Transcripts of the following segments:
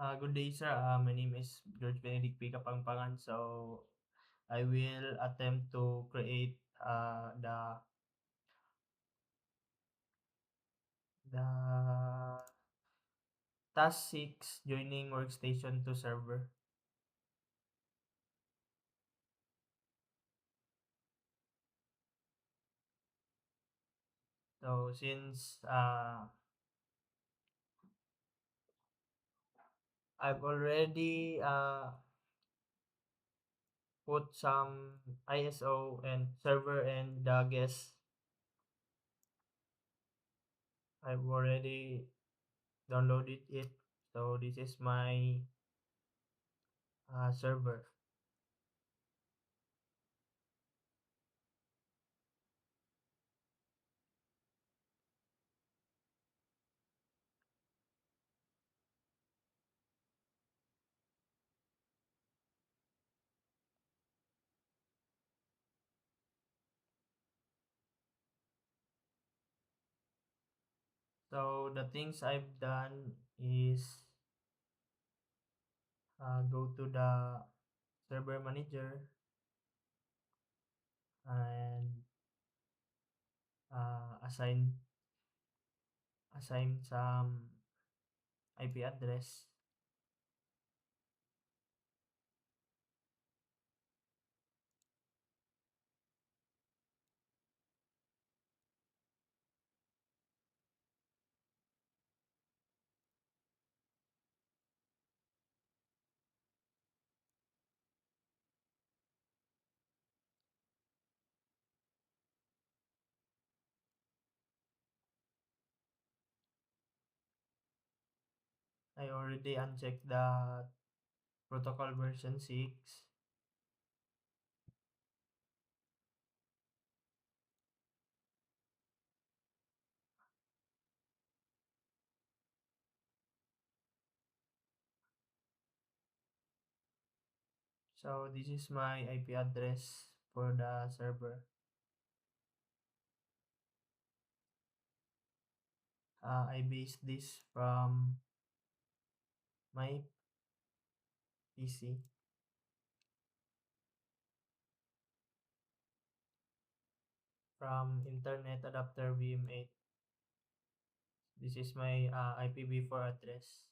Good day, sir. My name is George Benedict P. Kapangpangan. So, I will attempt to create the task 6 joining workstation to server. So, since I've already put some ISO and server and the guest, I've already downloaded it. So, this is my server. So, the things I've done is go to the server manager and assign some IP address. I already unchecked the protocol version 6. So this is my IP address for the server. I based this from my PC from Internet Adapter VM8. This is my IPv4 address.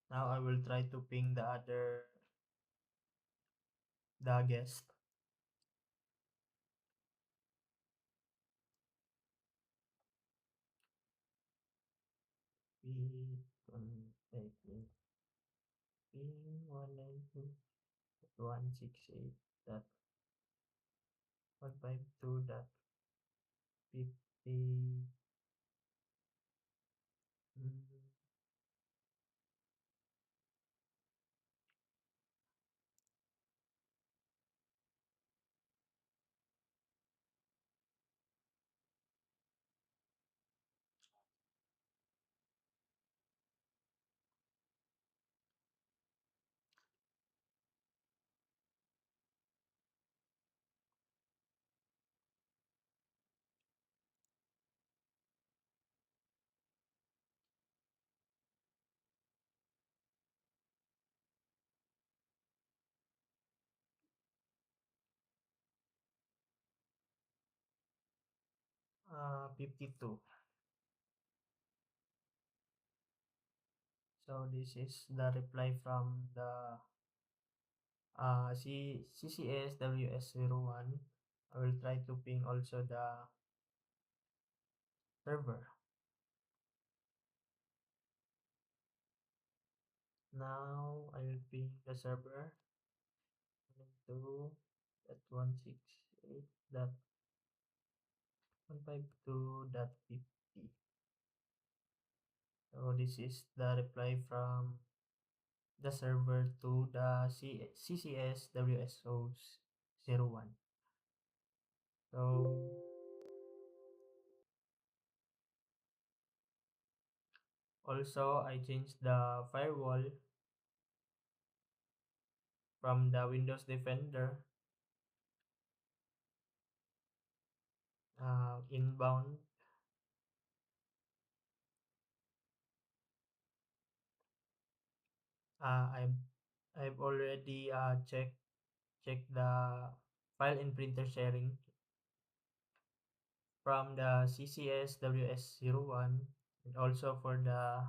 Now I will try to ping the guest. P connecting P192.168.152.50. Uh, 52. So this is the reply from the CCSWS01. I will try to ping also the server. Now I will ping the server to that 168.152.50. So this is the reply from the server to the CCSWSO01. So also I changed the firewall from the Windows Defender inbound. I've already checked the file and printer sharing from the CCS WS01 and also for the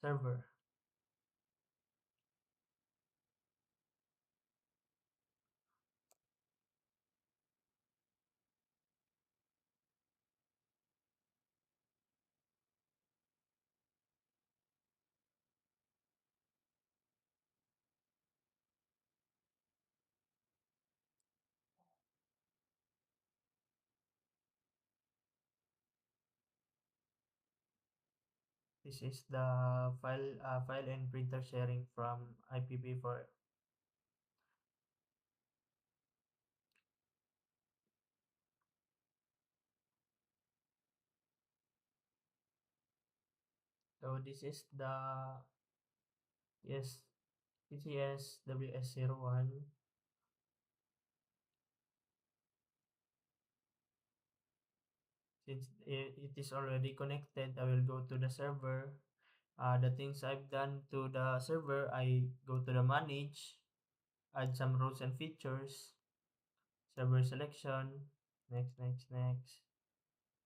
server. This is the file and printer sharing from IPv4. So this is the yes CCS WS01. Since it is already connected, I will go to the server. The things I've done to the server, I go to the manage, add some rules and features, server selection, next.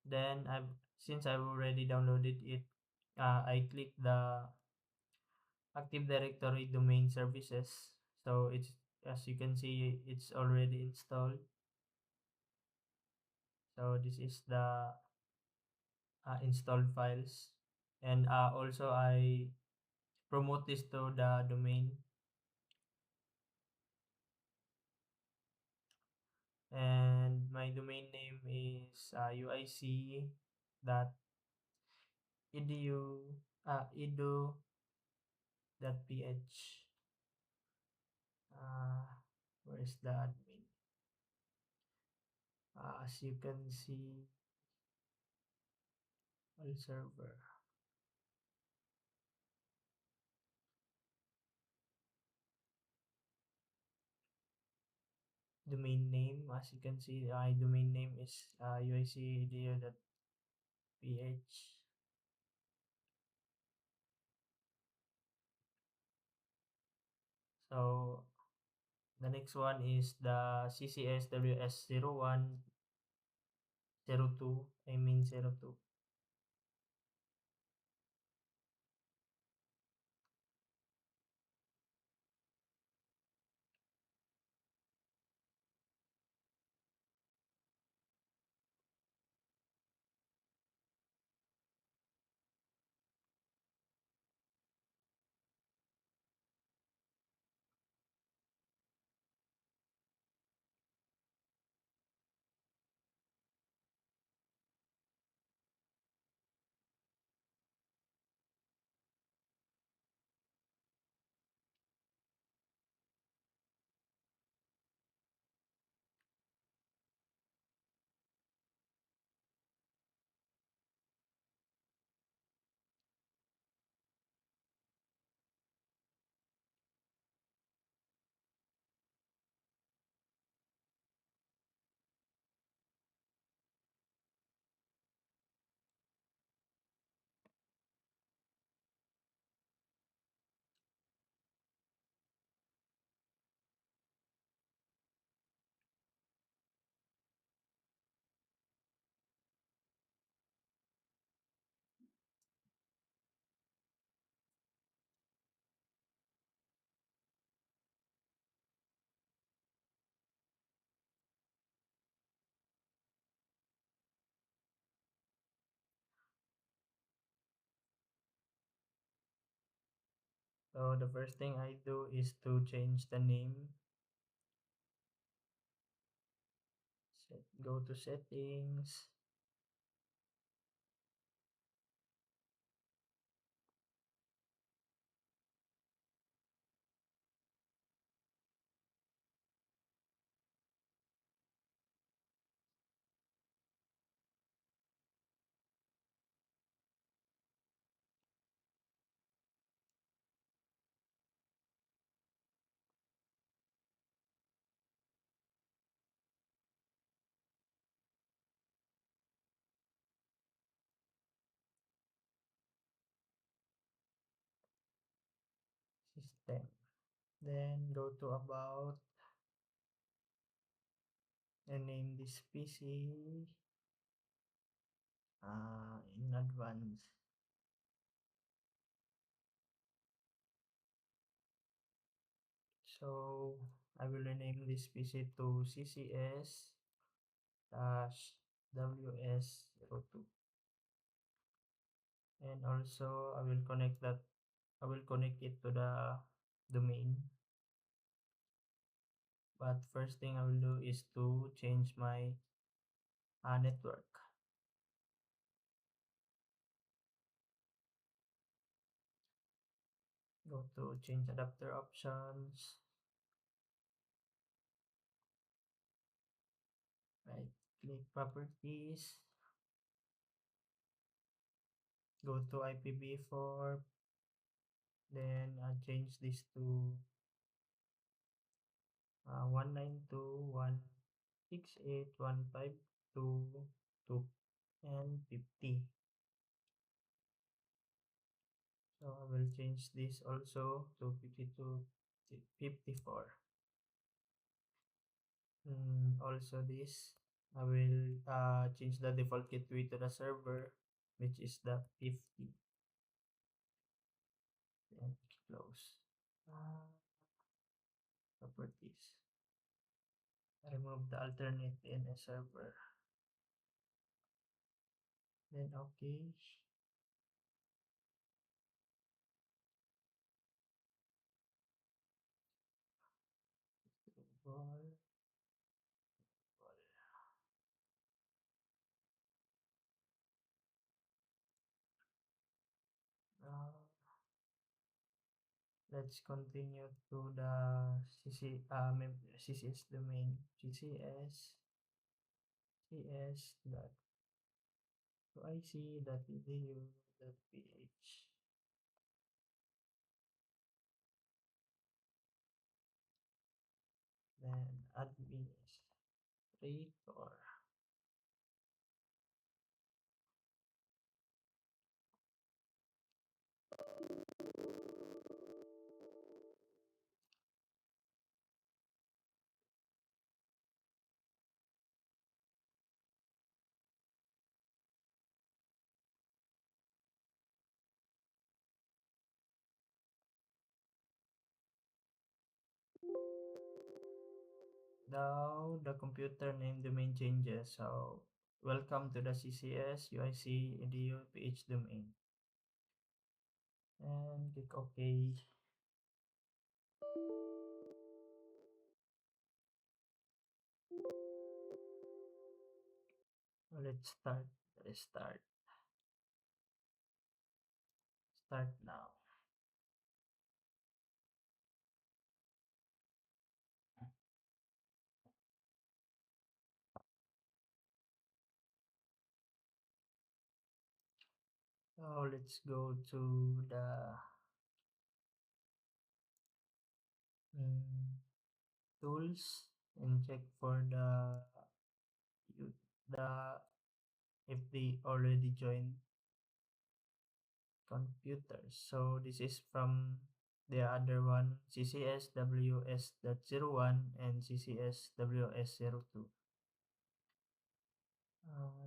Then since I've already downloaded it, I click the Active Directory domain services. So it's, as you can see, it's already installed. So this is the installed files. And also I promote this to the domain, and my domain name is uic dot edu dot ph. uh, where's the admin? As you can see, all server domain name, as you can see, my domain name is uic dot ph. So the next one is the CCSWS0102, I mean 02. So the first thing I do is to change the name. Go to settings. system. Then go to about and name this PC in advance. So I will rename this PC to CCS dash WS02, and also I will connect it to the domain. But first thing I will do is to change my network. Go to change adapter options, right click properties, go to IPv4, then change this to 192.168.152.2 and 50. So I will change this also to 52 54. Also this, I will change the default gateway to the server, which is the 50, and close. Properties. Remove the alternate DNS server. Then okay. Ball. Uh, let's continue to the CCS domain. CCS cs dot ic.edu.ph. Then administrator. Now the computer name domain changes. So welcome to the CCS UIC edu ph domain. And click OK. Let's start. Restart. Start now. So let's go to the tools and check for the if they already joined computers. So this is from the other one, CCSWS.01 and CCSWS02.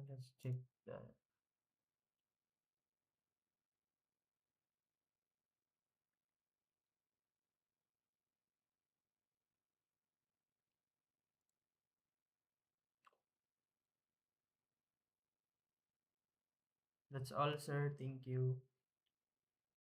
Let's check that. That's all, sir. Thank you.